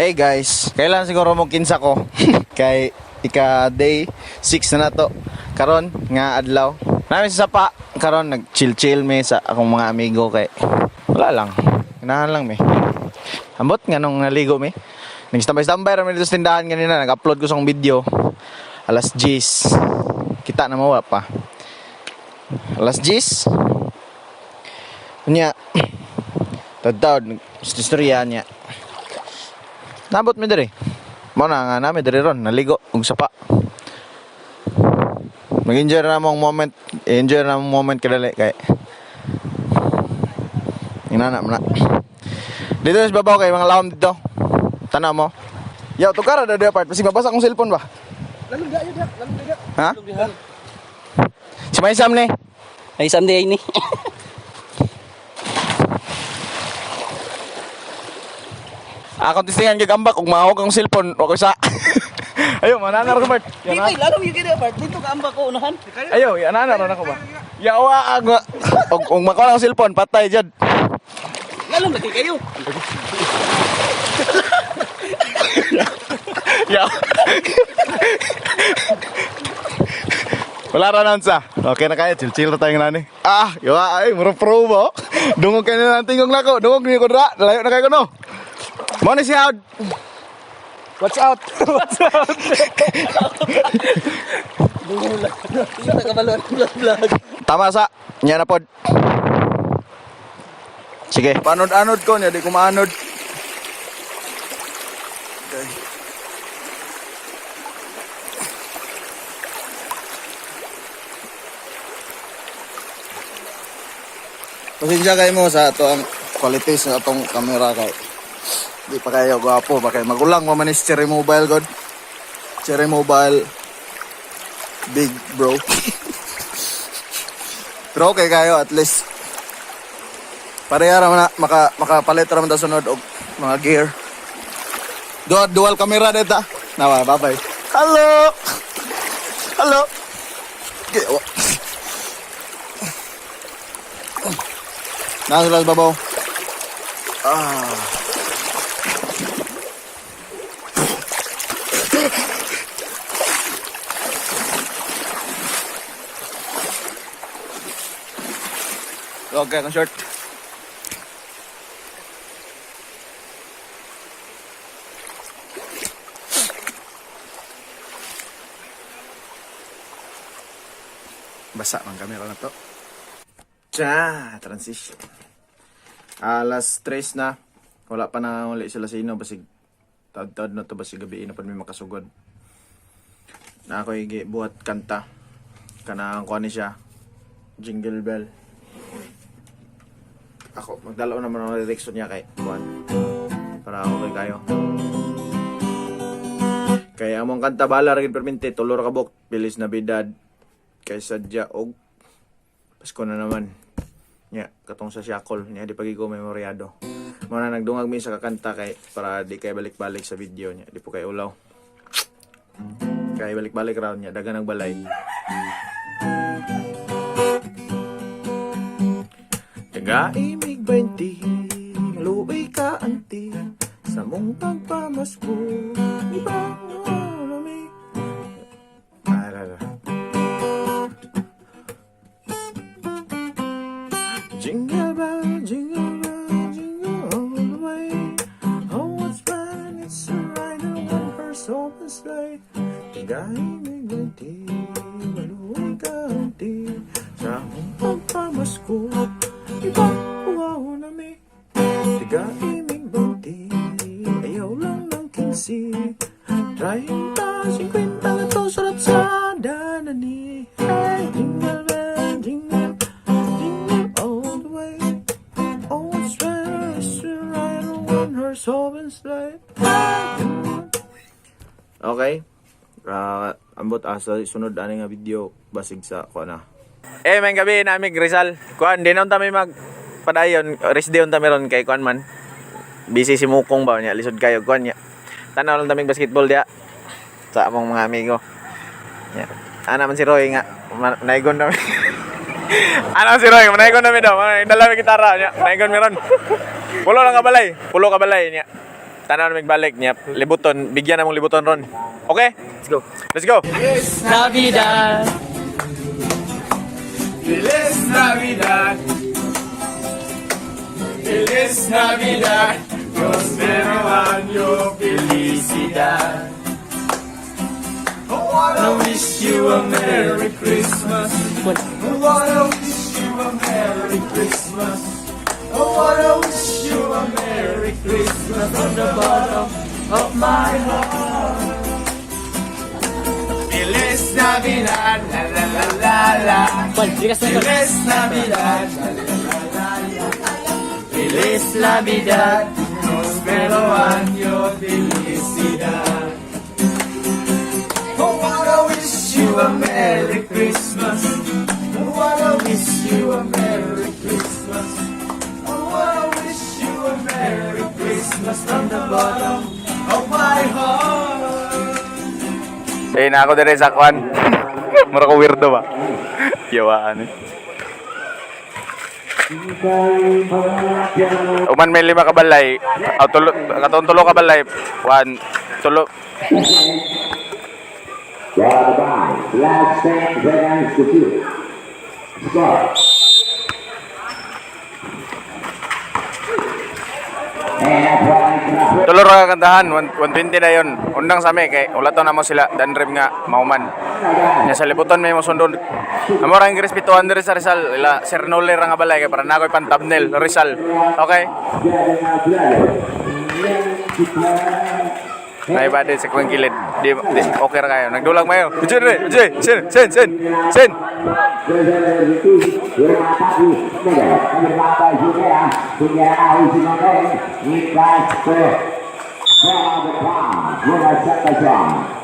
Hey guys, kailan siguro mo kinsa ko kay ika day 6 na nato. Karon nga adlaw. Nami sa sapa karon nag-chill me sa akong mga amigo kay wala lang. Ganahan lang me. Ambot nga nung naligo me. Nag-standby ra me dito sa tindahan kanina, nag-upload ko sa video. Alas 10. Kita na mawa pa. Alas 10. Nya tadtawd istorya niya. Nabot mi diri. Mo na nga nami diri ron naligo ug sapa. Mag-enjoy na mong moment, enjoy na mong moment kadali kay. Inana man na. Dito sa babaw kay mga lawom dito. Tanaw mo. Yaw tukara da dia part, kasi mabasa akong cellphone ba? Lalong dayo dia, lalong dayo. Ha? Si May Sam ni. Ay someday ini. Ako tistingan kay gambak ug mahawag ang cellphone o sa. Ayo, mananar ko Bart. Di ba lalong yung gid part dito ka amba ko unahan. Ayo, mananar na ko ba? Yawa ag og makuha ang cellphone patay jud. Lalong lagi kayo. Ya. Wala ra nan sa. Okay na kaya chill na tayo nani. Ah, yawa ay mura pro mo. Dungog kay na tingog nako, dungog ni ko dra, layo na kay kuno. Mo ni si out. Watch out. Watch out. Dungula. Isa ta kabalon vlog. Tama sa. Nya na pod. Sige, panod-anod ko niya, di ko maanod. Okay. Pasensya kayo mo sa ito ang quality sa itong camera kay di pa kayo gwapo ba kay magulang mo manis Cherry Mobile god. Cherry Mobile big bro. Pero okay kayo at least pareha raman na makapalit raman ta sunod og mga gear. Dual camera deta. Nawa, bye-bye. Hello. Hello. Okay. Nasa babaw. Ah. Okay, ang short. Basa ang camera na to. Transition. Alas 3 na. Wala pa na uli sila sino. Basig tad-tad na to. Basig gabi na pa may makasugod. Na ako buhat kanta. Kanang kuha ni siya. Jingle bell. Ako, magdalaw naman ang lyrics niya kay Juan. Para okay kayo. Kaya among kanta bala rin permente. Tulor ka bok. Bilis na bidad. Kay sadya og Pasko na naman. Nya, katong sa Siakol. Nya, di pagi ko memoryado. Muna nagdungag mi sa kakanta kay para di kay balik-balik sa video niya. Di po kay ulaw. Kay balik-balik raw niya. Dagan ng balay. Taga-imig 20, maluoy ka anti, sa mong pagpamasko, ibang nami. Jingle bell, jingle all the way. Oh, what's fun, it's a ride on one horse open sleigh. Taga-imig 20, maluoy ka anti, sa mong pagpamasko, ibang uwaw na may tiga-imig banti. Ayaw lang ng 15 30, 50 na to surat sa danani. Hey, jingle bell, jingle all the way. Oh, it's nice to ride on one horse open sleigh. Okay. Ambot asa sunod ani nga video basig sa ko na. May gabi namin Rizal. Kuan di naon ta may mag padayon, rest day on ta meron kay kuan man. Busy si Mukong ba niya, lisod kayo kuan niya. Tanaw lang ta basketball dia sa among mga amigo. Ya. Ana man si Roy nga, naigon na. Ana si Roy, naigon na mi daw. Dala mi gitara niya. Naigon meron. Pulo lang kabalay, pulo kabalay niya. Tanan magbalik niya. Libuton, bigyan na mong libuton ron. Okay? Let's go. Let's go. Navidad. Feliz Navidad. Feliz Navidad. Prospero año, felicidad. Oh, I wanna wish you a Merry Christmas. Oh, I wanna wish you a Merry Christmas. Oh, I wanna wish you a Merry Christmas from the bottom of my heart. Feliz Navidad, la la la la la. Juan, bigas na ito. Feliz Navidad, la la la la la. Feliz Navidad, prospero año, felicidad. Oh, I wanna wish you a Merry Christmas. Oh, I wanna wish you a Merry Christmas. Oh, I wanna wish you a Merry Christmas from the bottom of my heart. Eh, na ako dire sa kwan. Mura ko weirdo ba? Yawaan eh. Uman may 5 ka balay. Katong 3 ka balay. 1, 3. Last 10 seconds to shoot. Start. Tulor ka kantahan, 120 na yun. Undang sa kay ulato na mo sila, danrim nga, mauman. Nya sa libuton may mo sundon. Amo ra Ingres pituan diri sa Rizal, ila Sir Noler nga balay kay para nakoy pan thumbnail Rizal. Okay? Nay ba sa kuwang kilid. Di okay ra kayo. Nagdulag mayo. Ujay, sen. Bola